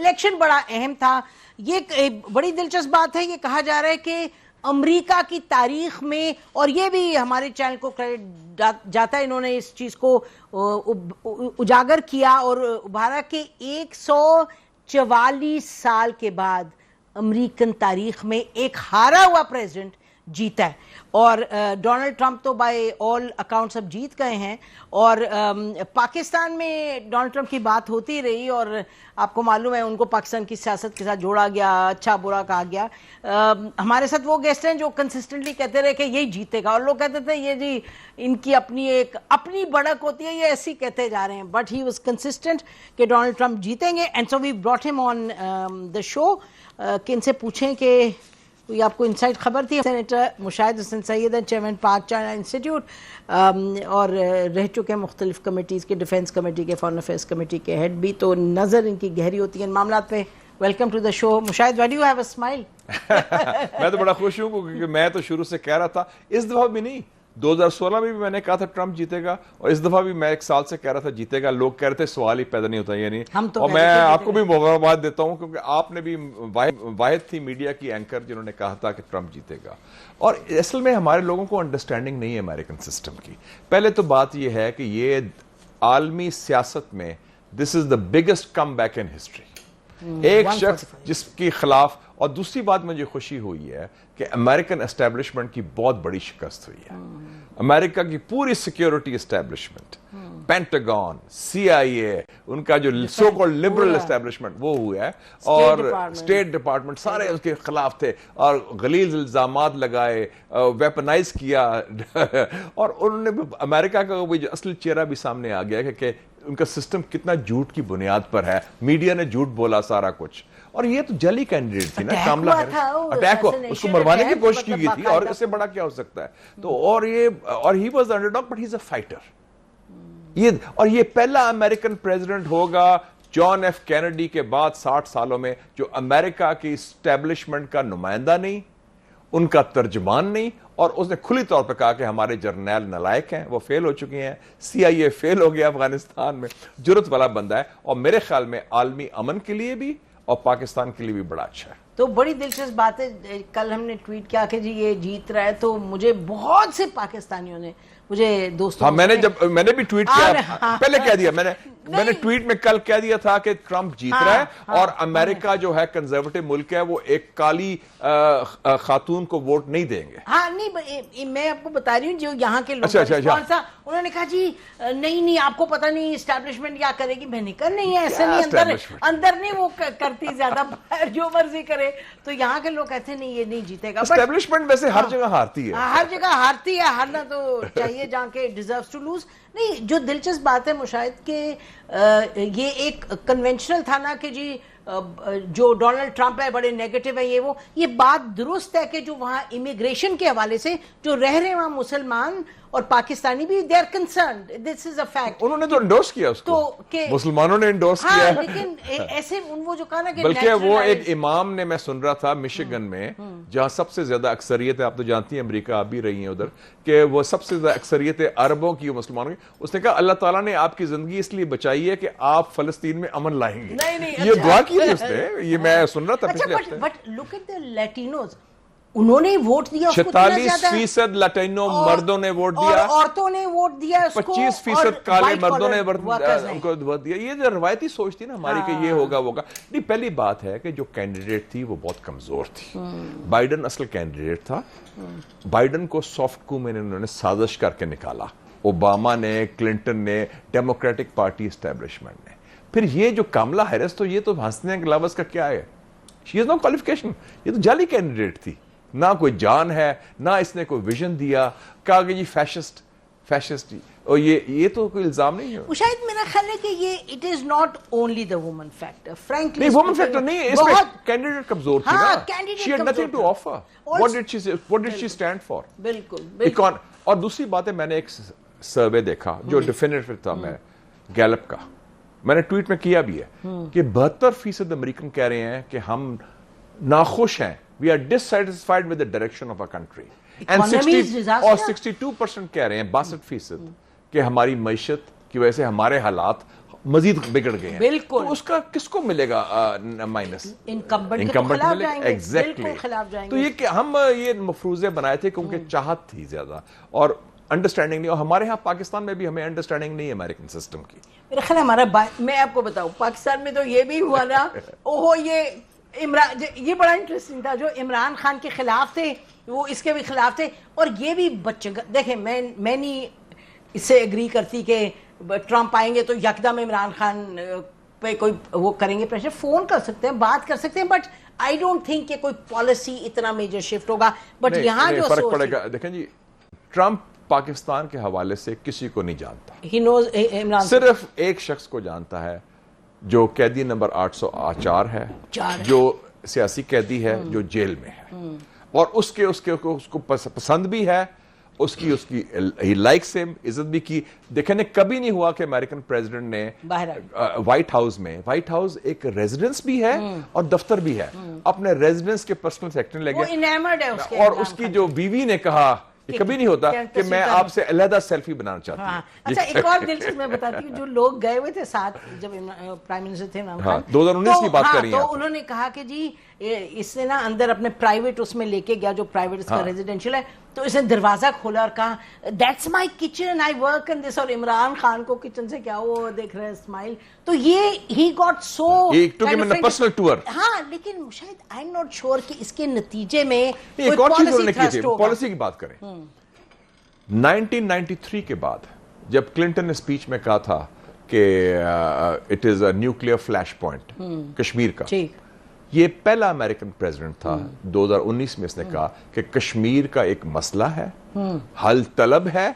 Election بڑا اہم تھا. یہ بڑی دلچسپ بات ہے, یہ کہا جا رہا ہے کہ امریکہ کی تاریخ میں, اور یہ بھی ہمارے چینل کو کریڈٹ جاتا ہے, انہوں نے اس چیز کو اجاگر کیا اور ابھارا کہ 144 سال کے بعد امریکن تاریخ میں ایک ہارا ہوا پریزیڈنٹ جیتا ہے. اور ڈونلڈ ٹرمپ تو بائی آل اکاؤنٹس اب جیت گئے ہیں, اور پاکستان میں ڈونلڈ ٹرمپ کی بات ہوتی رہی, اور آپ کو معلوم ہے ان کو پاکستان کی سیاست کے ساتھ جوڑا گیا, اچھا برا کہا گیا. ہمارے ساتھ وہ گیسٹ ہیں جو کنسسٹنٹلی کہتے رہے کہ یہی جیتے گا, اور لوگ کہتے تھے یہ جی ان کی اپنی بڑک ہوتی ہے, یہ ایسی کہتے جا رہے ہیں, بٹ ہی واز کنسسٹنٹ کہ ڈونلڈ ٹرمپ جیتیں گے. اینڈ سو وی براٹ ہم آن دا شو کہ ان سے پوچھیں کہ کوئی آپ کو انسائٹ خبر تھی. سینیٹر مشاہد حسن سید چیئرمین پاک چائنا انسٹیٹیوٹ, اور رہ چکے مختلف کمیٹیز کے, ڈیفنس کمیٹی کے, فارن افیئرس کمیٹی کے ہیڈ بھی, تو نظر ان کی گہری ہوتی ہے ان معاملات پہ. Welcome to the show Mushahid. Why do you have a smile? میں تو بڑا خوش ہوں کیونکہ میں تو شروع سے کہہ رہا تھا, اس دفعہ بھی نہیں, 2016 میں بھی میں نے کہا تھا ٹرمپ جیتے گا, اور اس دفعہ بھی میں 1 سال سے کہہ رہا تھا جیتے گا. لوگ کہہ رہے تھے سوال ہی پیدا نہیں ہوتا, یعنی اور میں آپ کو بھی مبارکباد دیتا ہوں کیونکہ آپ نے بھی واحد تھی میڈیا کی اینکر جنہوں نے کہا تھا کہ ٹرمپ جیتے گا. اور اصل میں ہمارے لوگوں کو انڈرسٹینڈنگ نہیں ہے امریکن سسٹم کی. پہلے تو بات یہ ہے کہ یہ عالمی سیاست میں this is the biggest comeback in history, ایک شخص جس کے خلاف. اور دوسری بات مجھے خوشی ہوئی ہے کہ امریکن اسٹیبلشمنٹ کی بہت بڑی شکست ہوئی ہے. امریکہ کی پوری سیکیورٹی اسٹیبلشمنٹ, پینٹاگون, سی آئی اے, ان کا جو سو کالڈ لبرل اسٹیبلشمنٹ وہ ہوا ہے, اور اسٹیٹ ڈپارٹمنٹ سارے اس کے خلاف تھے, اور غلیظ الزامات لگائے, ویپنائز کیا, اور انہوں نے امریکہ کا جو اصل چہرہ بھی سامنے آ گیا کہ ان کا سسٹم کتنا جھوٹ کی بنیاد پر ہے. میڈیا نے جھوٹ بولا سارا کچھ, اور یہ تو جلی کینڈیڈیٹ تھی نا, کاملا ہیرس, اٹیک ہوا, اس کو مروانے کی کوشش کی گئی تھی, اور اس سے بڑا کیا ہو سکتا ہے. تو اور he was under dog but he is a fighter. اور یہ پہلا امریکن پریزیڈنٹ ہوگا جان ایف کینیڈی کے بعد 60 سالوں میں جو امریکہ کی اسٹیبلشمنٹ کا نمائندہ نہیں, ان کا ترجمان نہیں, اور اس نے کھلی طور پہ کہا کہ ہمارے جرنیل نالائق ہیں, وہ فیل ہو چکے ہیں, سی آئی اے فیل ہو گیا افغانستان میں. جرت والا بندہ ہے, اور میرے خیال میں عالمی امن کے لیے بھی اور پاکستان کے لیے بھی بڑا اچھا ہے. تو بڑی دلچسپ بات ہے, کل ہم نے ٹویٹ کیا کہ جی یہ جیت رہا ہے, تو مجھے بہت سے پاکستانیوں نے, مجھے دوستوں, میں نے بھی ٹویٹ کیا, پہلے کہہ دیا میں نے ٹویٹ میں کل کہہ دیا تھا کہ ٹرمپ جیت رہا ہے, اور امریکہ جو ہے کنزرویٹو ملک ہے, وہ ایک کالی خاتون کو ووٹ نہیں دیں گے. ہاں نہیں, میں آپ کو بتا رہی ہوں جو یہاں کے لوگ انہوں نے کہا جی نہیں آپ کو پتہ نہیں اسٹیبلشمنٹ کیا کرے گی. میں نے کہا نہیں ایسا نہیں, اندر نہیں وہ کرتی زیادہ, جو مرضی کرے. تو یہاں کے لوگ کہتے ہیں نہیں یہ نہیں جیتے گا. اسٹیبلشمنٹ ویسے ہر جگہ ہارتی ہے, ہر جگہ ہارتی ہے, ہارنا تو چاہیے جہاں کے ڈیزروز ٹو لوز. نہیں, جو دلچسپ بات ہے مشاہد کہ یہ ایک کنونشنل تھا نا کہ جی جو ڈونلڈ ٹرمپ ہے بڑے نیگیٹو ہے, یہ بات درست ہے کہ جو وہاں امیگریشن کے حوالے سے جو رہ رہے ہیں وہاں مسلمان اور پاکستانی بھی, they are concerned, this is a fact. انہوں نے تو انڈورس کیا اس کو, مسلمانوں نے انڈورس کیا ہے. لیکن ایسے وہ جو کہا نا کہ بلکہ وہ ایک امام نے, میں سن رہا تھا مشیگن میں, جہاں سب سے زیادہ اکثریت ہے, آپ تو جانتی ہیں امریکہ آپ بھی رہی ہیں ادھر, کہ وہ سب سے زیادہ اکثریت ہے عربوں کی, مسلمانوں کی. اس نے کہا اللہ تعالیٰ نے آپ کی زندگی اس لیے بچائی ہے کہ آپ فلسطین میں امن لائیں گے. یہ دعا کی تھی اس نے, یہ میں سن رہا تھا پچھلے ہفتے. بٹ لک ایٹ دی لیٹینوز, انہوں نے ووٹ دیا, 46% لٹینو مردوں نے ووٹ دیا, عورتوں نے ووٹ دیا, 25% کالے مردوں نے ووٹ دیا. یہ جو روایتی سوچ تھی نا ہماری کہ یہ ہوگا ہوگا نہیں. پہلی بات ہے کہ جو کینڈیڈیٹ تھی وہ بہت کمزور تھی. بائیڈن اصل کینڈیڈیٹ تھا, بائیڈن کو سافٹ کو میں نے انہوں نے سازش کر کے نکالا, اوباما نے, کلنٹن نے, ڈیموکریٹک پارٹی اسٹیبلشمنٹ نے. پھر یہ جو کاملا ہیرس, تو یہ تو ہنسنے کے علاوہ اس کا کیا ہے, شی از نو کوالیفیکیشن. یہ تو جعلی کینڈیڈیٹ تھی, نہ کوئی جان ہے, نہ اس نے کوئی ویژن دیا, کہا کہ جی فیشسٹ, اور یہ تو کوئی الزام نہیں ہے. شاید میرا خیال ہے کہ یہ it is not only the woman factor, frankly نہیں وومن فیکٹر نہیں, اس میں کینڈیڈیٹ کمزور تھی نا, she had nothing to offer. what did she stand for? بالکل. اور دوسری بات ہے, میں نے ایک سروے دیکھا جو ڈیفینیٹو تھا, میں گیلپ کا, میں نے ٹویٹ میں کیا بھی ہے کہ 72% امریکن کہہ رہے ہیں کہ ہم ناخوش ہیں, we are dissatisfied with the direction of our country. اور 62% کہہ رہے ہیں, 62% کہ ہماری معیشت کی وجہ سے ہمارے حالات مزید بگڑ گئے ہیں. بالکل. تو اس کا کس کو ملے گا مائنس؟ انکمبنٹ کے خلاف جائیں گے. ایگزیکٹلی. تو یہ کہ ہم یہ مفروضے بنائے تھے کیونکہ چاہت تھی زیادہ اور انڈرسٹینڈنگ نہیں, اور ہمارے ہاں پاکستان میں بھی ہمیں انڈرسٹینڈنگ نہیں ہے امریکن سسٹم کی. میرا خیال ہے ہمارا میں آپ کو بتاؤں پاکستان میں تو یہ بھی ہوا نا, اوہو یہ بڑا انٹرسٹنگ تھا, جو عمران خان کے خلاف تھے وہ اس کے بھی خلاف تھے, اور یہ بھی بچے دیکھیں میں نہیں اس سے ایگری کرتی کہ ٹرمپ آئیں گے تو یکدم عمران خان پہ کوئی وہ کریں گے پریشر, فون کر سکتے ہیں, بات کر سکتے ہیں, بٹ آئی ڈونٹ تھنک کہ کوئی پالیسی اتنا میجر شفٹ ہوگا. بٹ یہاں جو فرق پڑے گا, دیکھیں جی ٹرمپ پاکستان کے حوالے سے کسی کو نہیں جانتا, He knows عمران صرف ایک شخص کو جانتا ہے جو قیدی نمبر 804 ہے, جو سیاسی قیدی ہے جو جیل میں ہے, اور اس کو پسند بھی ہے, اس کی ہی لائکس ہم, عزت بھی کی. دیکھیں نے کبھی نہیں ہوا کہ امریکن پریزیڈنٹ نے وائٹ ہاؤس ایک ریزیڈنس بھی ہے اور دفتر بھی ہے, اپنے ریزیڈنس کے پرسنل سیکٹری لے گئے, اور اس کی جو بیوی نے کہا یہ کبھی نہیں ہوتا کہ میں آپ سے علیحدہ سیلفی بنانا چاہتی ہوں. اچھا ایک اور دلچسپ میں بتاتی ہوں, جو لوگ گئے ہوئے تھے ساتھ جب پرائم منسٹر تھے عمران خان 2019 کی بات کر رہی ہیں, تو انہوں نے کہا کہ جی اس نے نا اندر اپنے پرائیویٹ اس میں لے کے گیا, جو پرائیویٹ اس کا ریزیڈینشیل ہے, تو اس نے دروازہ کھولا اور کہا that's my kitchen, I work in this, اور عمران خان کو کچن سے کیا وہ دیکھ رہے اسمائل. تو یہ he got so personal tour. ہاں لیکن شاید آئی ایم ناٹ شیور کہ اس کے نتیجے میں ایک اور چیز انہوں نے کی تھی, پالیسی کی بات کریں. 1993 کے بعد جب کلنٹن نے اسپیچ میں کہا تھا کہ it is a nuclear flash point Kashmir کا, یہ پہلا امریکن پریزیڈنٹ تھا 2019 میں اس نے کہا کہ کشمیر کا ایک مسئلہ ہے, حل طلب ہے,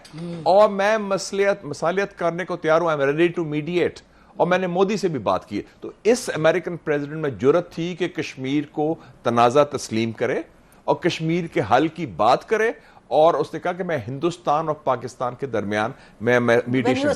اور میں مصالحت کرنے کو تیار ہوں, I'm ready to mediate. اور میں نے مودی سے بھی بات کی. تو اس امریکن پریزیڈنٹ میں جرأت تھی کہ کشمیر کو تنازع تسلیم کرے اور کشمیر کے حل کی بات کرے, اور اس نے کہا کہ میں ہندوستان اور پاکستان کے درمیان میں میڈیشن,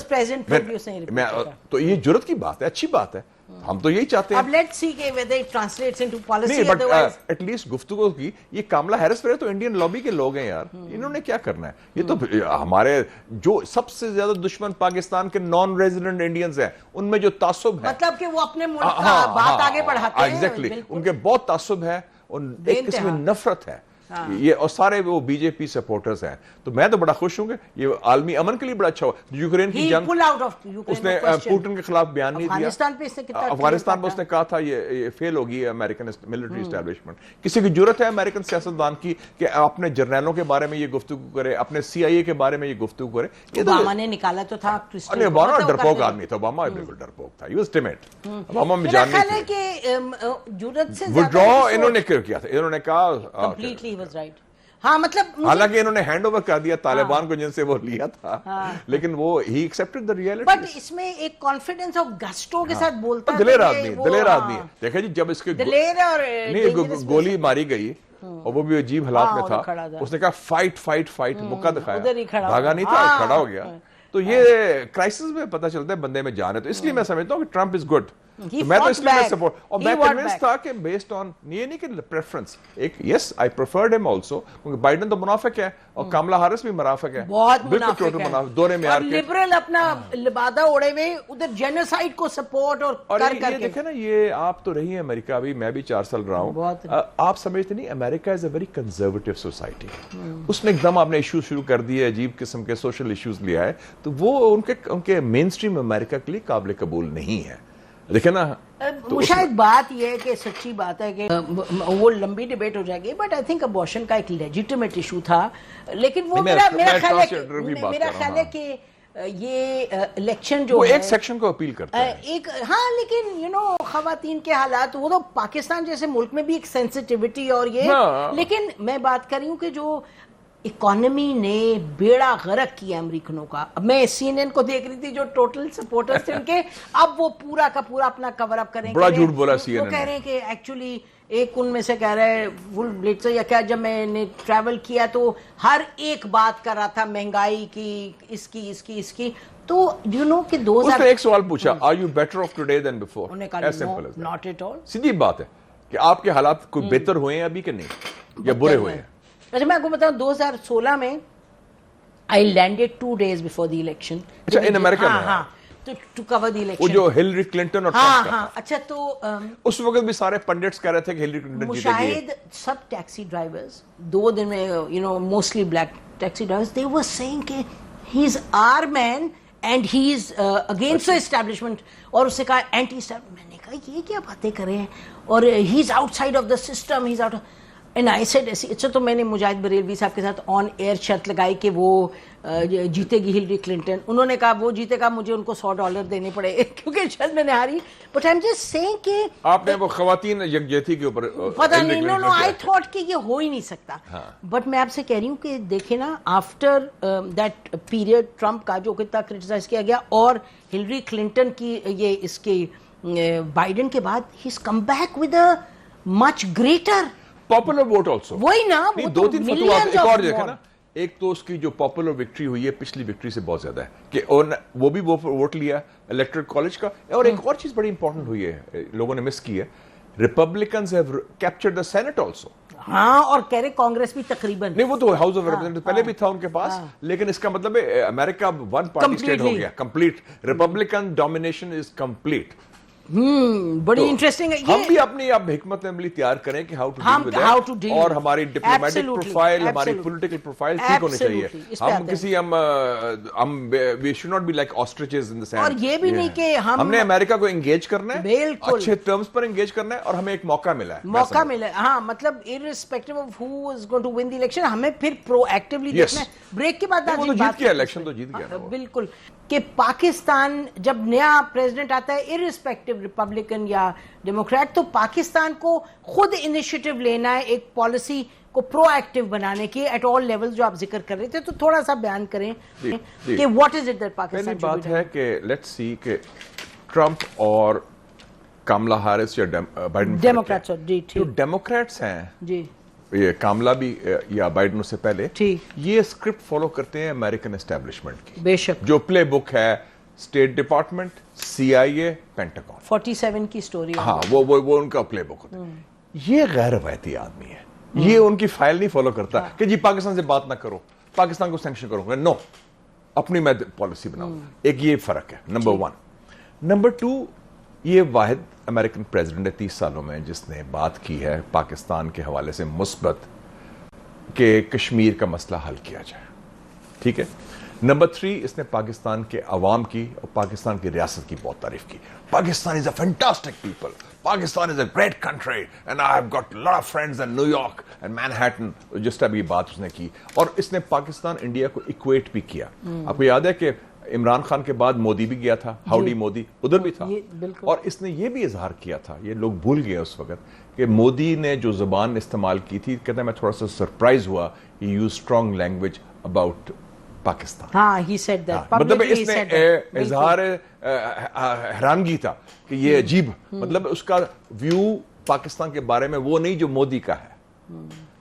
تو یہ جرأت کی بات ہے, اچھی بات ہے, ہم تو یہی چاہتے ہیں. اب لیٹس سی کہ whether it translates into policy. نہیں بٹ ایٹ لیسٹ گفتگو کی. یہ کاملا ہیرس تو انڈین لابی کے لوگ ہیں یار, انہوں نے کیا کرنا ہے, یہ تو ہمارے جو سب سے زیادہ دشمن پاکستان کے نان ریزیڈنٹ انڈینز ہیں ان میں جو تعصب ہے, مطلب کہ وہ اپنے ملک کا بات آگے بڑھاتے ہیں. ایگزیکٹلی, ان کے بہت تعصب ہے, ایک قسم میں نفرت ہے یہ, اور سارے وہ بی جے پی سپورٹرز ہیں. تو میں تو بڑا خوش ہوں گے, یہ عالمی امن کے لیے بڑا اچھا ہوا. یوکرین کی جنگ اس نے پوٹن کے خلاف بیان نہیں دیا. افغانستان پہ اس نے کہا تھا یہ فیل ہوگی امریکن ملٹری اسٹیبلشمنٹ. کسی کی جرأت ہے امریکن سیاستدان کی کہ اپنے جرنیلوں کے بارے میں یہ گفتگو کرے, اپنے سی آئی اے کے بارے میں یہ گفتگو کرے. اوباما نے نکالا تو تھا, اوباما ڈرپوک آدمی تھا, اوباما بالکل ڈرپوک تھا, ہی واز ٹیمڈ. اوباما میں جان نہیں تھی. جرأت سے وڈرا انہوں نے کیا تھا, انہوں نے کہا کمپلیٹلی واز رائٹ. ہاں مطلب حالانکہ انہوں نے ہینڈ اوور کر دیا طالبان کو جن سے وہ لیا تھا, لیکن وہ ہی ایکسپٹڈ دی ریئلٹی. بٹ اس میں ایک کانفیڈنس اور گسٹو کے ساتھ بولتا ہے, دلیر آدمی ہے. دیکھیں جی جب اس کے گولی ماری گئی اور وہ بھی عجیب حالات میں تھا, اس نے کہا فائٹ موقع دکھایا, بھاگا نہیں تھا, کھڑا ہو گیا. تو یہ کرائسس میں پتہ چلتا ہے بندے میں جان ہے. تو اس لیے میں سمجھتا ہوں کہ ٹرمپ از گڈ. میں تو اس لیے میں سپورٹ, اور میں کنونس تھا کہ بیسڈ آن یہ نہیں کہ پریفرنس ایک, یس آئی پریفرڈ ہم آلسو, کیونکہ بائیڈن تو منافق ہے اور کاملا ہیرس بھی منافق ہے, بہت منافق دورے میں, اور لبرل اپنا لبادہ اوڑے ہوئے ادھر جینوسائیڈ کو سپورٹ اور کر کے. دیکھیں نا یہ آپ تو رہی ہیں امریکہ, ابھی میں بھی 4 سال رہا ہوں. آپ سمجھتے نہیں امریکہ از اے ویری کنزرویٹو سوسائٹی. اس نے ایک دم آپ نے ایشوز شروع کر دیے, عجیب قسم کے سوشل ایشوز لیا ہے, تو وہ ان کے مین اسٹریم امریکہ کے لیے قابل قبول نہیں ہے. دیکھیں نا, شاید بات یہ ہے کہ سچی بات ہے کہ وہ لمبی ڈیبیٹ ہو جائے گی, بٹ آئی تھنک ابورشن کا ایک لیجیٹیمیٹ ایشو تھا, لیکن وہ میرا خیال ہے کہ یہ الیکشن جو ایک سیکشن کو اپیل کرتا ہے ایک, ہاں لیکن خواتین کے حالات, وہ تو پاکستان جیسے ملک میں بھی ایک سینسٹیوٹی اور یہ, لیکن میں بات کر رہی ہوں کہ جو اکانومی نے بیڑا غرق کیا امریکنوں کا. اب میں سی این این کو دیکھ رہی تھی جو ٹوٹل سپورٹرز تھے ان کے, اب وہ پورا کا پورا اپنا کور اپ کریں, بڑا جھوٹ بولا سی این این. وہ کہہ رہے ہیں کہ ایکچولی ایک ان میں سے کہہ رہے ہیں فل بلیٹر یا کیا, جب میں نے ٹریول کیا تو ہر ایک بات کر رہا تھا مہنگائی کی, اس کی. تو ڈو نو کہ 2000 اس نے ایک سوال پوچھا, are you better off today than before, انہوں نے کہا ناٹ ایٹ آل. سیدھی بات ہے کہ آپ کے حالات کوئی بہتر ہوئے ہیں ابھی کہ نہیں, یا برے ہوئے ہیں. اچھا میں آپ کو بتاؤں 2016 میں I landed 2 days before the election. اچھا ان امریکہ میں, ہاں to cover the election. وہ جو ہلری کلنٹن اور ہاں ہاں اچھا تو اس وقت بھی سارے پنڈٹس کہہ رہے تھے کہ ہلری کلنٹن جیتے گی. مشاہد سب ٹیکسی ڈرائیورز 2 دن میں mostly black taxi drivers they were saying کہ he is our man and he is against the establishment, اور اس سے کہا اینٹی اسٹیبلشمنٹ. میں نے کہا یہ کیا باتیں کر رہے ہیں, اور he is outside of the system, he is out. And I said اچھا تو میں نے مجاہد بریلوی صاحب کے ساتھ آن ایئر شرط لگائی کہ وہ جیتے گی ہلری کلنٹن. انہوں نے کہا وہ جیتے گا, مجھے ان کو $100 دینے پڑے کیونکہ شاید میں نے ہاری. But I am just saying کہ آپ نے وہ خواتین یکجہتی کے اوپر پتہ نہیں, نو آئی تھاٹ کہ یہ ہو ہی نہیں سکتا. بٹ میں آپ سے کہہ رہی ہوں کہ دیکھیں نا, آفٹر دیٹ پیریڈ ٹرمپ کا جو کتنا کرٹیسائز کیا گیا, اور ہلری کلنٹن کی یہ اس کے بائیڈن کے بعد, he is come back with a much greater popular vote also. وہی نا, 2-3 فتوحات ایک اور دیکھا نا. ایک تو اس کی جو پاپولر وکٹری ہوئی ہے پچھلی وکٹری سے بہت زیادہ ہے کہ وہ بھی ووٹ لیا الیکٹرل کالج کا. اور ایک اور چیز بڑی امپورٹنٹ ہوئی ہے, لوگوں نے مس کی ہے, Republicans have captured the Senate also. ہاں, اور کہہ رہے کانگریس بھی تقریباً نہیں, وہ تو ہاؤس آف ریپرزینٹیٹیو پہلے بھی تھا ان کے پاس, لیکن اس کا مطلب ہے امریکہ ون پارٹی اسٹیٹ ہو گیا complete. Republican domination is complete. بڑی انٹرسٹنگ ہے. ہم بھی اپنی اب حکمت عملی تیار کریں کہ ہاؤ ٹو ڈیل, اور ہماری ڈپلومیٹک پروفائل, ہماری پولیٹیکل پروفائل ٹھیک ہونی چاہیے. ہم کسی we should not be like ostriches in the sand. اور یہ بھی نہیں کہ ہم نے امریکہ کو انگیج کرنا ہے, بالکل اچھے ٹرمز پر انگیج کرنا ہے, اور ہمیں ایک موقع ملا ہے. ہاں, مطلب irrespective of who is going to win the election, ہمیں پھر پرو ایکٹیولی دیکھنا ہے. بریک کے بعد جیت گیا الیکشن, تو جیت گیا بالکل, کہ پاکستان جب نیا پریزیڈنٹ آتا ہے ارسپیکٹو ریپبلکن یا ڈیموکریٹ, تو پاکستان کو خود انیشیٹو لینا ہے ایک پالیسی کو پرو ایکٹیو بنانے کی ایٹ آل لیول, جو آپ ذکر کر رہے تھے. تو تھوڑا سا بیان کریں کہ what is it that Pakistan. پہلی بات ہے کہ لیٹس سی کہ ٹرمپ اور کاملا ہیرس یا بائیڈن, ڈیموکریٹس جو ڈیموکریٹس ہیں, جی یہ کاملا بھی یا بائیڈن سے پہلے, یہ اسکرپٹ فالو کرتے ہیں امریکن اسٹیبلشمنٹ کی. بے شک, جو پلے بک ہے اسٹیٹ ڈپارٹمنٹ, CIA, پینٹاگون, 47 کی سٹوری. ہاں, وہ ان کا پلے بک ہوتا ہے. یہ غیر روایتی آدمی ہے, یہ ان کی فائل نہیں فالو کرتا کہ جی پاکستان سے بات نہ کرو, پاکستان کو سینکشن کرو. نو, اپنی میں پالیسی بناؤں. ایک یہ فرق ہے نمبر 1. نمبر 2, یہ واحد امریکن پریزیڈنٹ ہے 30 سالوں میں جس نے بات کی ہے پاکستان کے حوالے سے مثبت, کہ کشمیر کا مسئلہ حل کیا جائے. ٹھیک ہے. نمبر 3, اس نے پاکستان کے عوام کی اور پاکستان کی ریاست کی بہت تعریف کی. Pakistan is a fantastic people, Pakistan is a great country and I have got lot of friends in New York and Manhattan. جس طرح یہ بات اس نے کی, اور اس نے پاکستان انڈیا کو ایکویٹ بھی کیا. آپ کو یاد ہے کہ عمران خان کے بعد مودی بھی گیا تھا, ہاؤڈی مودی ادھر بھی تھا, اور اس نے یہ بھی اظہار کیا تھا, یہ لوگ بھول گئے اس وقت, کہ مودی نے جو زبان استعمال کی تھی, کہتے ہیں میں تھوڑا سا سرپرائز ہوا, he use strong language about Pakistan. ہاں, he said that. مطلب اس نے اظہار حیرانگی تھا کہ یہ عجیب, مطلب اس کا ویو پاکستان کے بارے میں وہ نہیں جو مودی کا ہے.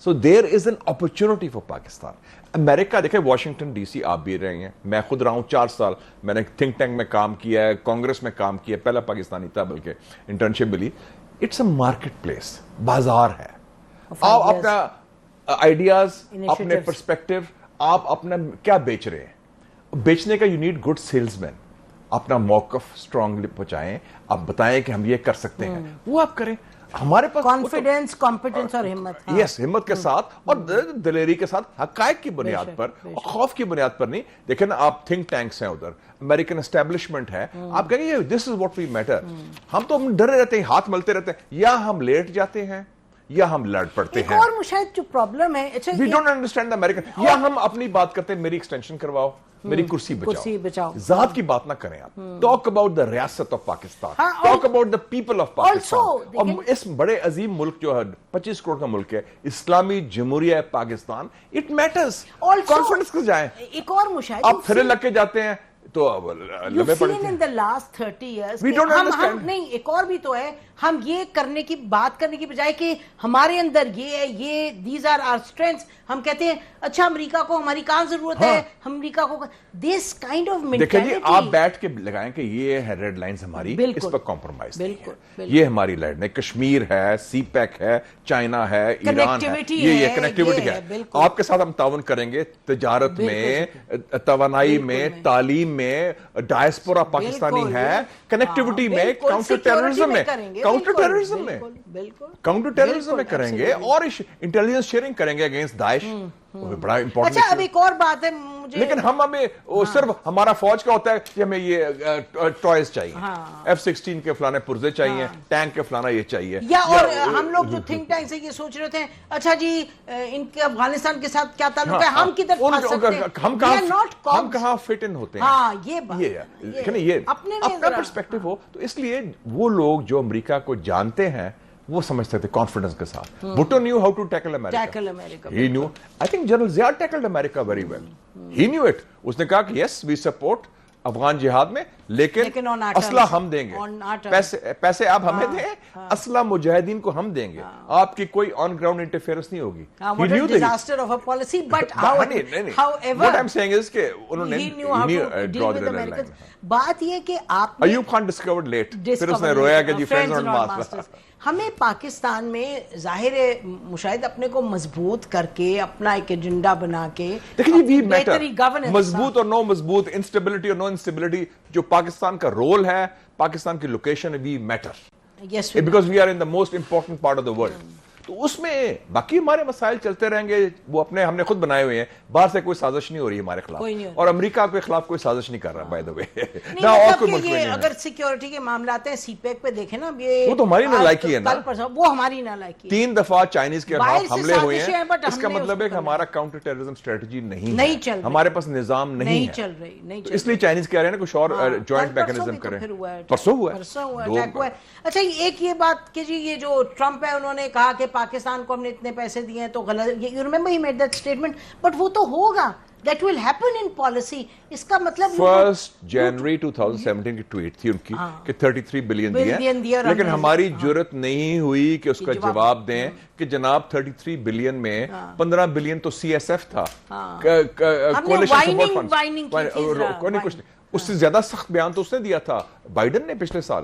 So there is an opportunity for Pakistan. امریکہ دیکھیں, واشنگٹن ڈی سی آپ بھی رہے ہیں, میں خود رہا ہوں 4 سال, میں نے تھنک ٹینک میں کام کیا ہے, کانگریس میں کام کیا, پہلا پاکستانی تھا بلکہ انٹرنشپ ملی. اٹس اے مارکیٹ پلیس, بازار ہے. آپ اپنا آئیڈیاز, اپنے پرسپیکٹو, آپ اپنا کیا بیچ رہے ہیں, بیچنے کا you need good sales man. اپنا موقف اسٹرانگلی پہنچائیں, آپ بتائیں کہ ہم یہ کر سکتے ہیں, وہ آپ کریں. ہمارے پاس کانفیڈنس, کمپیٹنس اور ہمت, یس, ہمت کے ساتھ اور دلیری کے ساتھ, حقائق کی بنیاد پر, خوف کی بنیاد پر نہیں. دیکھیں نا, آپ تھنک ٹینکس ہیں ادھر, امریکن اسٹیبلشمنٹ ہے, آپ کہیں گے دس از واٹ وی میٹر. ہم تو ڈرے رہتے ہیں, ہاتھ ملتے رہتے ہیں, یا ہم لیٹ جاتے ہیں یا ہم لڑ پڑتے ہیں. اور مشاہد جو پرابلم ہے, وی ڈونٹ انڈرسٹینڈ امریکن, یا ہم اپنی بات کرتے ہیں میری ایکسٹینشن کرواؤ, میری کرسی بچاؤ. ذات کی بات نہ کریں آپ. ٹاک اباؤٹ دا ریاست of Pakistan, talk about the people of Pakistan. اور اس بڑے عظیم ملک جو ہے 25 کروڑ کا ملک ہے, اسلامی جمہوریہ پاکستان, اٹ میٹرز. کانفیڈنس کے جائیں. ایک اور مشاہد, آپ پھرے لگ کے جاتے ہیں تو لمبے پڑے in the last 30 years, ہم نہیں, ایک اور بھی تو ہے, ہم یہ کرنے کی بات کرنے کی بجائے کہ ہمارے اندر یہ ہے, یہ these are our strengths, ہم کہتے ہیں اچھا امریکہ کو ہماری کہاں ضرورت ہے, امریکہ کو this kind of mentality. دیکھیں جی, آپ بیٹھ کے لگائیں کہ یہ ہے ریڈ لائنز ہماری, اس پر کمپرومائز نہیں ہے, یہ ہماری لائن ہے. کشمیر ہے, سی پیک ہے, چائنا ہے, ایران ہے, یہ کنیکٹیوٹی ہے. آپ کے ساتھ ہم تعاون کریں گے تجارت میں, توانائی میں, تعلیم میں ڈائسپورا پاکستانی ہے, کنیکٹیوٹی میں, کاؤنٹر ٹیررزم میں, کاؤنٹر ٹیررزم میں کریں گے, اور انٹیلیجنس شیئرنگ کریں گے اگینسٹ داعش. بڑا امپورٹنٹ. اچھا اب ایک اور بات ہے, لیکن ہمیں صرف ہمارا فوج کا ہوتا ہے کہ ہمیں یہ ٹوائز چاہیے, F-16 کے فلانے پرزے چاہیے, ٹینک کے فلانا یہ چاہیے. یا اور ہم لوگ جو تھنک ٹینک سے یہ سوچ رہے تھے, اچھا جی ان کے افغانستان کے ساتھ کیا تعلق ہے, ہم کدھر پھنس سکتے ہیں, ہم کہاں فٹ ان ہوتے ہیں. ہاں یہ بات, یہ اپنا پرسپیکٹو ہو. تو اس لیے وہ لوگ جو امریکہ کو جانتے ہیں وہ سمجھتے تھے کانفیڈنس کے ساتھ. Bhutto knew how to tackle America. He knew. I think General Zia tackled America very well. He knew it. اس نے کہا کہ yes we support افغان جہاد میں, لیکن اسلحہ ہم دیں گے, پیسے آپ ہمیں دیں, اسلحہ مجاہدین کو ہم دیں گے, آپ کی کوئی آن گراؤنڈ انٹرفیئرنس نہیں ہوگی. What a disaster of a policy, but however what I'm saying is کہ انہوں نے he knew how to deal with Americans. بات یہ کہ آپ نے ایوب خان ڈسکورڈ لیٹ, پھر اس نے رویا کہ جی فرینڈز اور ماسٹرز. ہمیں پاکستان میں ظاہر مشاہد اپنے کو مضبوط کر کے اپنا ایک ایجنڈا بنا کے بہتری گورننس, مضبوط اور نو مضبوط, انسٹیبلٹی اور نو انسٹیبلٹی, جو پاکستان کا رول ہے, پاکستان کی location, we matter because we are in the most important part of the world. تو اس میں باقی ہمارے مسائل چلتے رہیں گے, وہ اپنے ہم نے خود بنائے ہوئے ہیں, باہر سے کوئی سازش نہیں ہو رہی ہمارے خلاف, اور امریکہ کے خلاف کوئی سازش نہیں کر رہا بائی دا وے. اگر سیکیورٹی کے معاملات ہیں, سی پیک پہ دیکھیں نا, وہ تو ہماری نالائکی ہے نا, وہ ہماری نالائکی. 3 دفعہ چائنیز کے خلاف حملے ہوئے ہیں, اس کا مطلب ہے کہ ہمارا کاؤنٹر ٹیررزم اسٹریٹجی نہیں ہے, ہمارے پاس نظام نہیں چل رہی, اس لیے چائنیز کہہ رہے ہیں نا کچھ اور جوائنٹ میکینزم کریں. پرسوں ہوا ہے. اچھا ایک یہ بات کہ جی یہ جو ٹرمپ ہے, انہوں نے کہا کہ پاکستان کو ہم نے اتنے پیسے دیے ہیں تو غلط, you remember he made that statement, but وہ تو ہوگا, that will happen in policy. اس کا مطلب 1 جنوری 2017 کی ٹویٹ تھی ان کی کہ 33 بلین دیا, لیکن ہماری جرت نہیں ہوئی کہ اس کا جواب دیں کہ جناب 33 بلین میں 15 بلین تو CSF تھا, اس سے زیادہ سخت بیان تو اس نے دیا تھا بائیڈن نے پچھلے سال.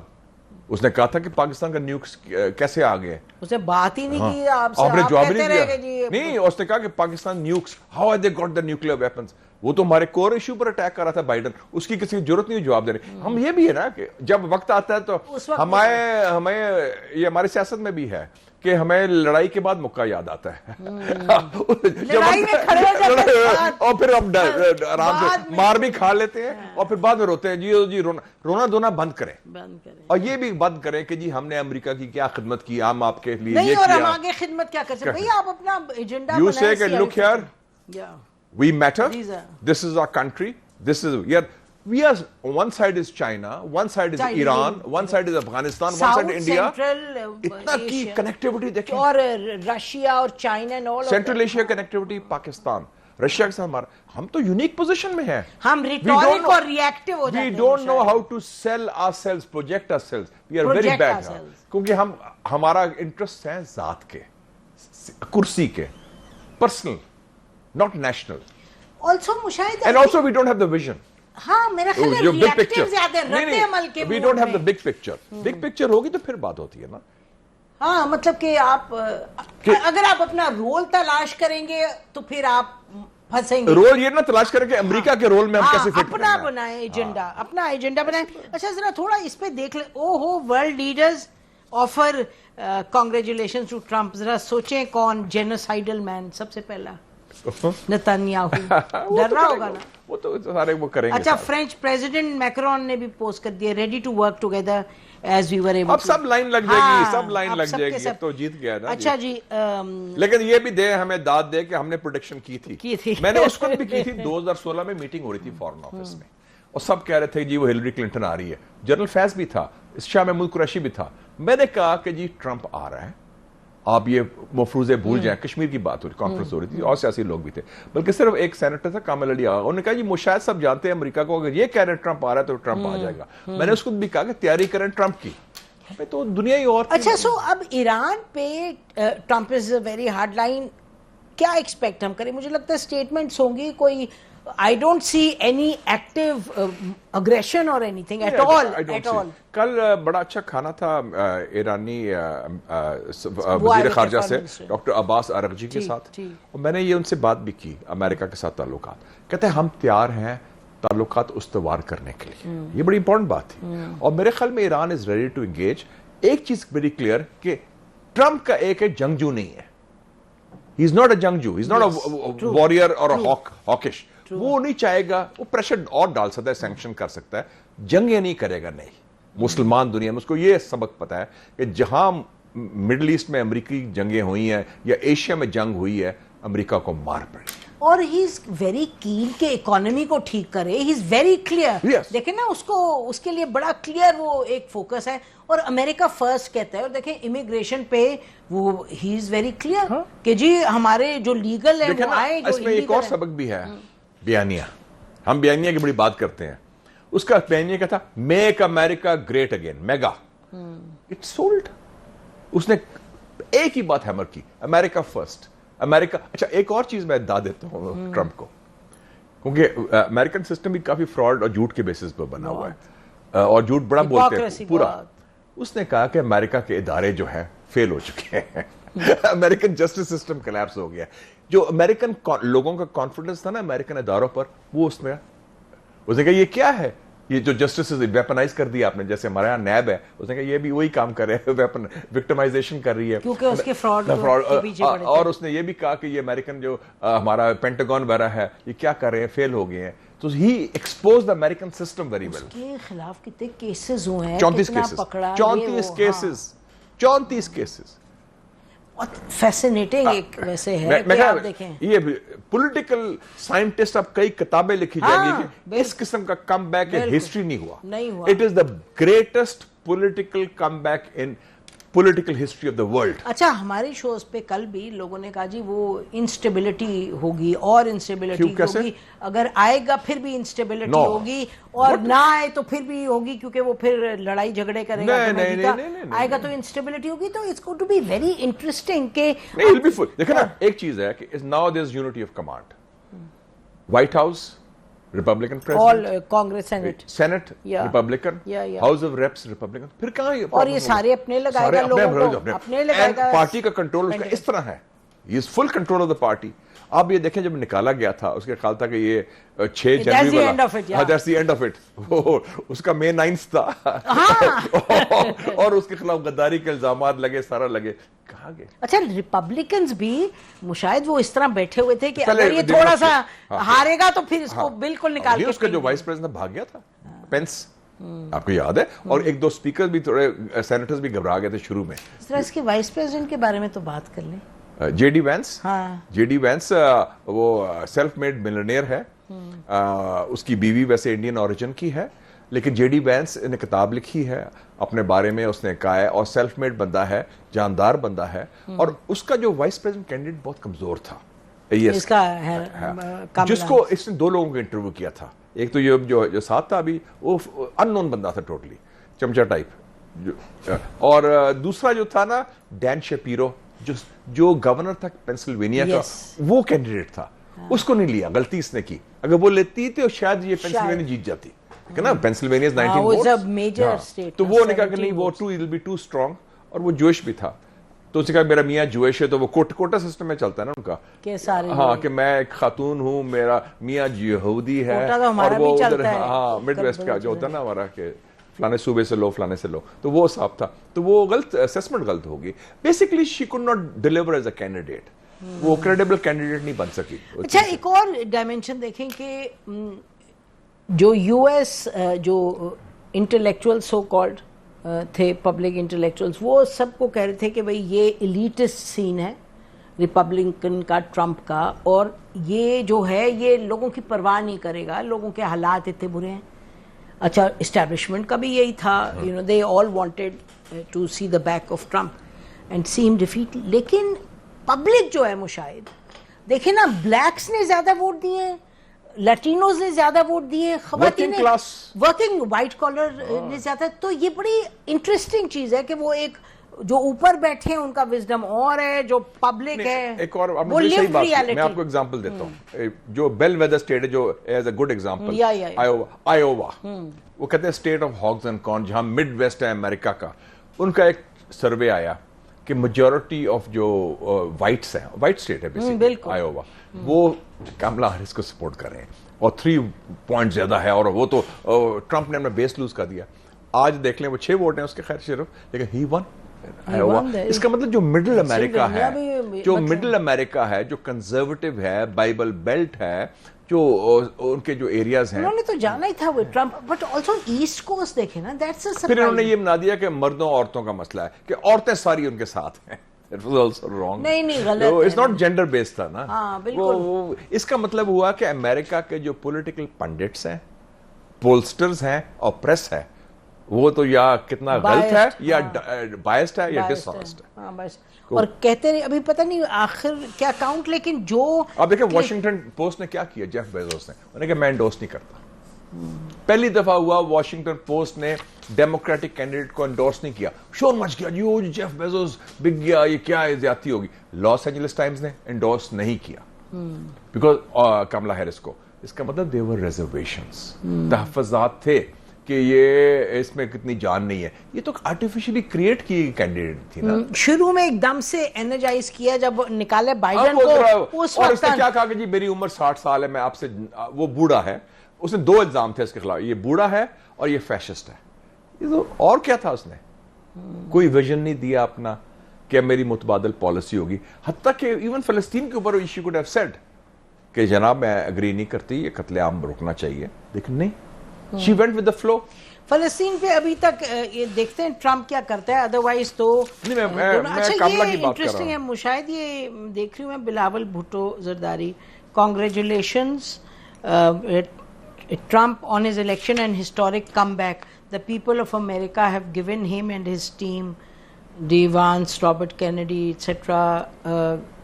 اس نے کہا تھا کہ پاکستان کا نیوکس کیسے آ گئے, اس نے بات ہی نہیں کی, آپ نے جواب نہیں دیا. نہیں, اس نے کہا کہ Pakistan nukes, how have they got the nuclear weapons. وہ تو ہمارے کور ایشو پر اٹیک کر رہا تھا بائیڈن, اس کی کسی ضرورت نہیں جواب دینے. ہم یہ بھی ہے نا کہ جب وقت آتا ہے تو ہمیں یہ ہماری سیاست میں بھی ہے کہ ہمیں لڑائی کے بعد موقع یاد آتا ہے, اور پھر ہم آرام سے مار بھی کھا لیتے ہیں, اور پھر بعد میں روتے ہیں جی رونا دھونا بند کریں, اور یہ بھی بند کریں کہ جی ہم نے امریکہ کی کیا خدمت کی, ہم آپ کے لیے نہیں, اور ہم آگے خدمت کیا کر سکتے ہیں, آپ اپنا ایجنڈا you say کہ look here, we matter, this is our country, this is we are, one side is China, one side is Iran, one side is Afghanistan, one side is India. اتنا کی connectivity دیکھیں, اور Russia اور China and all, central Asia connectivity, Pakistan Russia کے ساتھ ہمارا, ہم تو یونیک پوزیشن میں ہیں, ہم ریٹورک اور ری ایکٹیو ہو جاتے ہیں. We don't know how to sell ourselves, project ourselves, we are very bad, کیونکہ ہمارا انٹرسٹ ہے ذات کے, کرسی کے, personal, not national. Also Mushahid, and also we don't have the vision. ہاں میرا خیال ہے ری ایکٹیو زیادہ رد عمل کے, we don't have the big picture. big picture ہوگی تو پھر بات ہوتی ہے نا. ہاں مطلب کہ آپ اگر آپ اپنا رول تلاش کریں گے تو پھر آپ پھنسیں گے. رول یہ نہ تلاش کریں کہ امریکہ کے رول میں ہم کیسے فٹ اپنا بنائیں ایجنڈا, اپنا ایجنڈا بنائیں. اچھا ذرا تھوڑا اس پہ دیکھ لیں, او ہو world leaders offer congratulations to Trump. ذرا سوچیں کون جینوسائیڈل مین سب سے پہلا, نتانیاہو. ڈر رہا ہوگا نا, وہ تو سارے وہ کریں گے. اچھا فرینچ پریزیڈنٹ میکرون نے بھی پوسٹ کر دیا, ready to work together as we were able. اب سب لائن لگ جائے گی, سب لائن لگ جائے گی, تو جیت گیا نا. اچھا جی, لیکن یہ بھی دے ہمیں داد دے کہ ہم نے پروڈکشن کی تھی, میں نے اس وقت بھی کی تھی. 2016 میں میٹنگ ہو رہی تھی فارن آفس میں, اور سب کہہ رہے تھے جی وہ ہلری کلنٹن آ رہی ہے, جنرل فیض بھی تھا, شاہ محمود قریشی بھی تھا. میں نے کہا کہ جی ٹرمپ آ رہا ہے, آپ یہ مفروضے بھول جائیں. کشمیر کی بات ہو رہی, کانفرنس ہو رہی تھی, اور سیاسی لوگ بھی تھے, بلکہ صرف ایک سینیٹر تھا کامل علی آغا. انہوں نے کہا جی شاید سب جانتے ہیں امریکہ کو, اگر یہ کہہ رہے ٹرمپ آ رہا ہے تو ٹرمپ آ جائے گا. میں نے اس کو بھی کہا کہ تیاری کریں ٹرمپ کی, ہمیں تو دنیا ہی اور. اچھا سو اب ایران پہ Trump is a very hard line, کیا ایکسپیکٹ ہم کریں؟ مجھے لگتا ہے اسٹیٹمنٹس ہوں گی, کوئی I don't see any active aggression or anything at all. کل بڑا اچھا کھانا تھا ایرانی وزیر خارجہ سے ڈاکٹر عباس عرغچی کے ساتھ, اور میں نے یہ ان سے بات بھی کی, امریکہ کے ساتھ تعلقات. کہتے ہیں ہم تیار ہیں تعلقات استوار کرنے کے لیے. یہ بڑی امپورٹنٹ بات تھی. اور میرے خیال میں Iran is ready to engage. ایک چیز ویری کلیئر کہ ٹرمپ کا ایک ہے جنگجو نہیں ہے. ہی از ناٹ اے جنگجو, ہی از ناٹ اے وارئر اور ہاکش. وہ نہیں چاہے گا, وہ پریشر اور ڈال سکتا ہے, سینکشن کر سکتا ہے, جنگیں نہیں کرے گا. نہیں, مسلمان دنیا میں اس کو یہ سبق پتا ہے کہ جہاں مڈل ایسٹ میں امریکی جنگیں ہوئی ہیں یا ایشیا میں جنگ ہوئی ہے, امریکہ کو مار پڑی. اور ہی از ویری کین کہ اکانومی کو ٹھیک کرے. ہی از ویری کلیئر. دیکھیں نا, اس کے لیے بڑا کلیئر وہ ایک فوکس ہے, اور امریکہ فرسٹ کہتا ہے. اور دیکھیں امیگریشن پہ وہ ہی از ویری کلیئر کہ جی ہمارے جو لیگل ہے وہ آئے. اس میں ایک اور سبق بھی ہے, بیانیہ. ہم بیانیہ کی بڑی بات کرتے ہیں. اس کا بیانیہ کیا تھا, make America great again, MAGA. It sold. اس نے ایک ہی بات ہیمر کی, امریکہ فرسٹ, امریکہ. اچھا ایک اور چیز میں داد دیتا ہوں ٹرمپ کو, کیونکہ امریکن سسٹم بھی کافی فراڈ اور جھوٹ کے بیسس پر بنا ہوا ہے, اور جھوٹ بڑا بولتے ہیں پورا. اس نے کہا کہ امریکہ کے ادارے جو ہیں فیل ہو چکے ہیں. امریکن جسٹس سسٹم کلیپس ہو گیا. جو امریکن لوگوں کا کانفیڈنس تھا نا امریکن اداروں پر, وہ اس نے کہا یہ کیا ہے, یہ جو جسٹس ویپنائز کر دیا آپ نے, جیسے ہمارے یہاں نیب ہے, اس نے کہا یہ بھی وہی کام کر رہے ہیں, وکٹمائزیشن کر رہی ہے کیونکہ اس کے فراڈ. اور اس نے یہ بھی کہا کہ یہ امریکن جو ہمارا پینٹاگون وغیرہ ہے, یہ کیا کر رہے ہیں, فیل ہو گئے ہیں. تو ہی ایکسپوز دا امریکن سسٹم ویری ویل. اس کے خلاف کتنے کیسز ہوئے ہیں, 34 کیسز. فیسینیٹنگ ایک ویسے ہے کہ آپ دیکھیں یہ پولیٹیکل سائنٹسٹ اب کئی کتابیں لکھی جائیں گی کہ اس قسم کا کم بیک ہسٹری نہیں ہوا. It is the greatest political come back in political history of the world. اچھا ہماری شوز پہ کل بھی لوگوں نے کہا جی وہ انسٹیبلٹی ہوگی, اور انسٹیبلٹی ہوگی, اگر آئے گا پھر بھی انسٹیبلٹی ہوگی, اور نہ آئے تو پھر بھی ہوگی, کیونکہ وہ پھر لڑائی جھگڑے کرے گا. آئے گا تو انسٹیبلٹی ہوگی. تو it's going to be very interesting کہ دیکھیں نا, ایک چیز ہے کہ now there is unity of command. White House Republican president, Congress Senate Republican, House of Reps Republican, پھر کہاں یہ, اور یہ سارے اپنے لگائے گا لوگوں کو, اپنے لگائے گا. پارٹی کا کنٹرول اس کا اس طرح ہے, یہ full control of the party. آپ یہ دیکھیں جب نکالا گیا تھا, اس کے خیال تھا کہ یہ 6 جنوری والا, that's the end of it. اس کا May 9 تھا, اور اس کے خلاف غداری کے الزامات لگے, سارا لگے. کہاں گئے؟ اچھا ریپبلکنز بھی مشاہد وہ اس طرح بیٹھے ہوئے تھے کہ اگر یہ تھوڑا سا ہارے گا تو پھر اس کو بالکل نکال کے. اس کا جو وائس پریزیڈنٹ بھاگ گیا تھا, پینس, آپ کو یاد ہے, اور 1-2 اسپیکر بھی, تھوڑے سینیٹرز بھی گھبرا گئے تھے شروع میں. اس طرح اس کے وائس پریزیڈنٹ کے بارے میں تو بات کر لیں. جے ڈی وینس وہ سیلف میڈ ملینئر ہے. اس کی بیوی ویسے انڈین اوریجن کی ہے, لیکن جے ڈی وینس نے کتاب لکھی ہے اپنے بارے میں, اس نے کہا ہے, اور سیلف میڈ بندہ ہے, جاندار بندہ ہے. اور اس کا جو وائس پریزیڈنٹ کینڈیڈیٹ بہت کمزور تھا, جس کو اس نے 2 لوگوں کو انٹرویو کیا تھا. ایک تو یہ جو ساتھ تھا ابھی, وہ ان نون بندہ تھا, ٹوٹلی چمچا ٹائپ. اور دوسرا جو تھا نا, ڈین شیپیرو, جو گورنر تھا پینسلوینیا کا, وہ کینڈیڈیٹ تھا. اس کو نہیں لیا, غلطی اس نے کی. اگر وہ لیتی تو شاید یہ پینسلوینیا جیت جاتی, نا, پینسلوینیا 19 ووٹس. تو وہ نے کہا کہ نہیں, وہ will be too strong, اور وہ جوش بھی تھا. تو اس نے کہا میرا میاں جوش ہے, تو وہ کوٹا سسٹم میں چلتا ہے نا ان کا, ہاں, کہ میں ایک خاتون ہوں, میرا میاں یہودی ہے, اور وہ ادھر, ہاں, مڈ ویسٹ کا جو ہوتا ہے نا ہمارا, کہ فلانے صوبے سے لو, فلانے سے لو. تو وہ صاحب تھا. تو وہ غلط اسیسمنٹ غلط ہوگی. Basically she could not deliver as a candidate, وہ کریڈیبل کینڈیڈیٹ نہیں بن سکی. اچھا ایک اور ڈائمینشن دیکھیں کہ جو یو ایس جو انٹلیکچوئل سو کالڈ تھے, پبلک انٹلیکچوئلس, وہ سب کو کہہ رہے تھے کہ بھئی یہ ایلیٹسٹ سین ہے ریپبلکن کا, ٹرمپ کا, اور یہ جو ہے یہ لوگوں کی پرواہ نہیں کرے گا, لوگوں کے حالات اتنے برے ہیں. اچھا اسٹیبلشمنٹ کا بھی یہی تھا, they all wanted to see the back of Trump and see him defeat. لیکن پبلک جو ہے مشاہد دیکھیں نا, بلیکس نے زیادہ ووٹ دیے ہیں, لیٹینوز نے زیادہ ووٹ دیے, خواتین ورکنگ وائٹ کالر نے زیادہ. تو یہ بڑی انٹرسٹنگ چیز ہے کہ وہ ایک جو اوپر بیٹھے ہیں ان کا وزڈم اور ہے, جو پبلک ہے ایک اور. وہ لیوڈ ریالٹی. میں آپ کو ایگزامپل دیتا ہوں, جو بیل ویدر اسٹیٹ ہے, جو as a good example, Iowa. وہ کہتے ہیں اسٹیٹ آف ہاگز اینڈ کارن, جہاں مڈ ویسٹ ہے امریکہ کا. ان کا ایک سروے آیا, کہ میجورٹی آف جو وائٹس ہیں, وائٹ اسٹیٹ ہے بیسیکلی آئیووا, وہ کملا ہیرس کو سپورٹ کر رہے ہیں اور 3 پوائنٹ زیادہ ہے, اور وہ تو ٹرمپ نے اپنا بیس لوز کر دیا. آج دیکھ لیں وہ 6 ووٹ ہیں اس کے خیر صرف, لیکن ہی ون. اس کا مطلب جو مڈل امریکہ ہے, جو مڈل امریکہ ہے, جو کنزرویٹو ہے, بائبل بیلٹ ہے, جو ان کے جو ایریاز ہیں, انہوں نے تو جانا ہی تھا وہ Trump, but also East Coast دیکھیں نا, دیٹس اے سرپرائز. پھر انہوں نے یہ بنا دیا کہ مردوں عورتوں کا مسئلہ ہے, کہ عورتیں ساری ان کے ساتھ ہیں. It was also wrong. نہیں غلط. It's not gender based تھا نا. ہاں بالکل. اس کا مطلب ہوا کہ امریکہ کے جو پولیٹیکل پنڈٹس ہیں, پولسٹرز ہیں اور پریس ہے, وہ تو یا کتنا غلط ہے یا بائسڈ ہے یا ڈس آنسٹ ہے. ہاں بس. اور کہتے نہیں, ابھی پتہ نہیں آخر کیا کاؤنٹ, لیکن جو آپ دیکھیں واشنگٹن پوسٹ نے کیا کیا, جیف بیزوس نے, انہوں نے کہا میں انڈورس نہیں کرتا. پہلی دفعہ ہوا واشنگٹن پوسٹ نے ڈیموکریٹک کینڈیڈیٹ کو انڈورس نہیں کیا, شور مچ گیا, جو جیف بیزوس بک گیا, یہ کیا زیادتی ہوگی. لاس اینجلس ٹائمز نے انڈورس نہیں کیا بیکاز کملا ہیرس کو. اس کا مطلب دے ور ریزرویشنز, تحفظات تھے کہ یہ اس میں کتنی جان نہیں ہے. یہ تو آرٹیفیشلی کریٹ کی کینڈیڈیٹ تھی نا. شروع میں ایک دم سے انرجائز کیا جب نکالے بائیڈن کو, اور اس نے کیا کہا کہ جی میری عمر 60 سال ہے, میں آپ سے, وہ بوڑھا ہے. اس نے 2 الزام تھے اس کے خلاف, یہ بوڑھا ہے اور یہ فیشسٹ ہے. یہ تو اور کیا تھا, اس نے کوئی ویژن نہیں دیا اپنا کہ میری متبادل پالیسی ہوگی. حتیٰ کہ ایون فلسطین کے اوپر شی کوڈ ہیو سیڈ کہ جناب میں اگری نہیں کرتی, یہ قتل عام رکنا چاہیے, لیکن نہیں. She went with the flow. فلسطین پہ ابھی تک یہ دیکھتے ہیں ٹرمپ کیا کرتا ہے, ادروائز تو اچھا یہ انٹرسٹنگ ہے. شاید یہ دیکھ رہی ہوں میں, Bilawal Bhutto Zardari, congratulations Trump on his election and historic comeback. The people of America have given him and his team, Vance, Robert Kennedy, etc.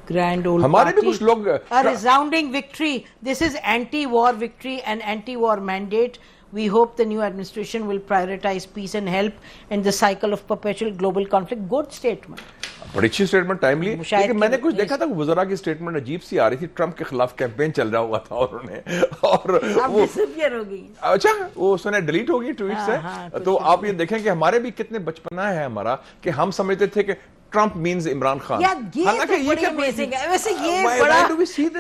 Grand old ہمارے بھی کچھ لوگ a resounding victory. This is anti-war victory and anti-war mandate. We hope the new administration will prioritize peace and help in the cycle of perpetual global conflict. Good statement. بڑی اچھی statement, timely. لیکن میں نے کچھ دیکھا تھا وزراء کی اسٹیٹمنٹ عجیب سی آ رہی تھی. ٹرمپ کے خلاف کیمپین چل رہا ہوا تھا اور وہ ڈسپیئر ہو گئی. اچھا وہ اس نے ڈیلیٹ ہو گئی ٹویٹ سے. تو آپ یہ دیکھیں کہ ہمارے بھی کتنے بچپنا ہے ہمارا کہ ہم سمجھتے تھے کہ ٹرمپ مینز عمران خان.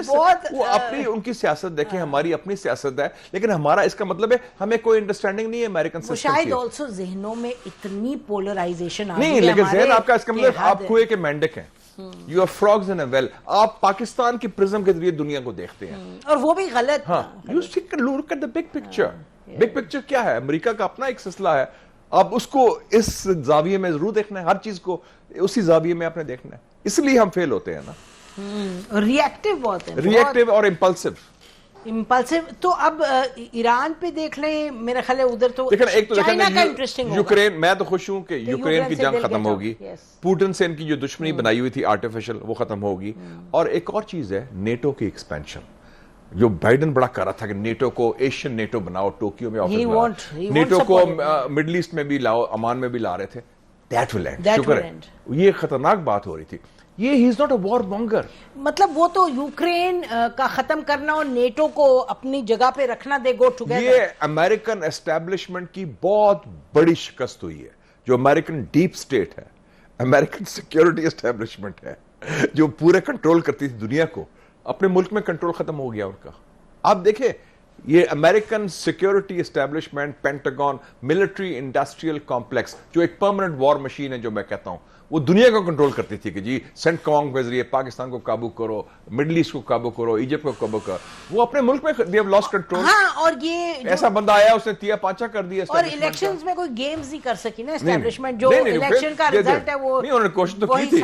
وہ اپنی ان کی سیاست دیکھیں, ہماری اپنی سیاست ہے, لیکن ہمارا اس کا مطلب ہے ہمیں کوئی انڈرسٹینڈنگ نہیں ہے امریکن سسٹم کی. شاید آلسو ذہنوں میں اتنی پولرائزیشن نہیں, لیکن ذہن آپ کا اس کا مطلب آپ کوئے کے مینڈک ہیں. You are frogs in a well. آپ پاکستان کی پرزم کے ذریعے دنیا کو دیکھتے ہیں, اور وہ بھی غلط. ہاں, you look at the big picture. Big picture کیا ہے؟ امریکہ کا اپنا ایک سلسلہ ہے, آپ اس کو اس زاویے میں ضرور دیکھنا ہے, ہر چیز کو اسی زاویے میں آپ نے دیکھنا ہے. اس لیے ہم فیل ہوتے ہیں نا, ریئیکٹیو بہت ہے, ریئیکٹیو اور امپلسو. تو اب ایران پہ دیکھ لیں, میرا خیال ہے ادھر تو چائنا کا انٹرسٹنگ ہوگا. یوکرین, میں تو خوش ہوں کہ یوکرین کی جنگ ختم ہوگی, پوٹن سے ان کی جو دشمنی بنائی ہوئی تھی آرٹیفیشل, وہ ختم ہوگی. اور ایک اور چیز ہے, نیٹو کی ایکسپینشن, جو بائیڈن بڑا کر رہا تھا کہ نیٹو کو ایشین نیٹو بناؤ, ٹوکیو میں آفس بناؤ, نیٹو کو مڈل ایسٹ میں بھی لاؤ, عمان میں بھی لا رہے تھے. دیٹ ول اینڈ, شکر ہے. یہ خطرناک بات ہو رہی تھی. یہ ہی از ناٹ اے وار مونگر. مطلب وہ تو یوکرین کا ختم کرنا اور نیٹو کو اپنی جگہ پہ رکھنا, دے گو ٹوگیدر. یہ امریکن اسٹیبلشمنٹ کی بہت بڑی شکست ہوئی ہے. جو امریکن ڈیپ اسٹیٹ ہے, امریکن سیکیورٹی اسٹیبلشمنٹ ہے, جو پورے کنٹرول کرتی تھی دنیا کو, اپنے ملک میں کنٹرول ختم ہو گیا ان کا. آپ دیکھیں یہ American security establishment, Pentagon, military industrial complex, جو ایک پرماننٹ وار مشین ہے, جو میں کہتا ہوں وہ دنیا کو کنٹرول کرتی تھی کہ جی سینٹ کانگ کے ذریعے پاکستان کو قابو کرو, مڈل ایسٹ کو قابو کرو, ایجپٹ کو قابو کرو. وہ اپنے ملک میں they have lost control. ہاں, اور یہ ایسا بندہ آیا, اس نے تیا پانچا کر دیا. اور الیکشنز میں کوئی گیمز نہیں کر سکی نا اسٹیبلشمنٹ. جو الیکشن کا رزلٹ ہے وہ نہیں, انہوں نے کوشش تو کی تھی,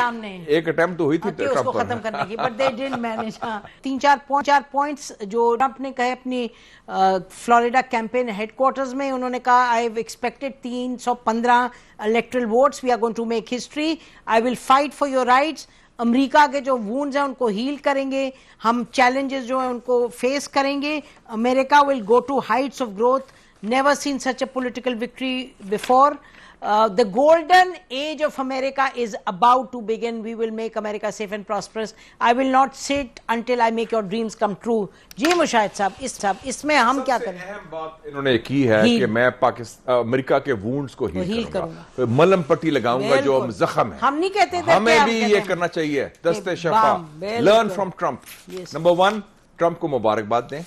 ایک اٹیمپٹ تو ہوئی تھی اس کو ختم کرنے کی, بٹ دے ڈidn't manage. 3-4 پوائنٹس جو ٹرمپ نے کہے اپنی فلوریڈا کیمپین ہیڈ کوارٹرز میں, انہوں نے کہا I have expected 315 electoral votes. We are going to make history. I will fight for your rights. امریکہ کے جو وونڈز ہیں ان کو ہیل کریں گے, ہم چیلنجز جو ہیں ان کو فیس کریں گے. امریکہ will go to heights of growth. Never seen such a political victory before. the golden age of America is about to begin. We will make America safe and prosperous. I will not sit until I make your dreams come true. جی مشاہد صاحب اس میں ہم کیا کریں؟ اہم بات انہوں نے کی ہے کہ میں امریکہ کے وونڈز کو ہیل کروں گا، ملم پٹی لگاؤں گا جو زخم ہے. ہم نہیں کہتے تھے، ہمیں بھی یہ کرنا چاہیے. دست شفا، learn from Trump. Number 1 Trump کو مبارکباد دیں،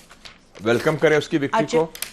ویلکم کریں اس کی وکٹری کو.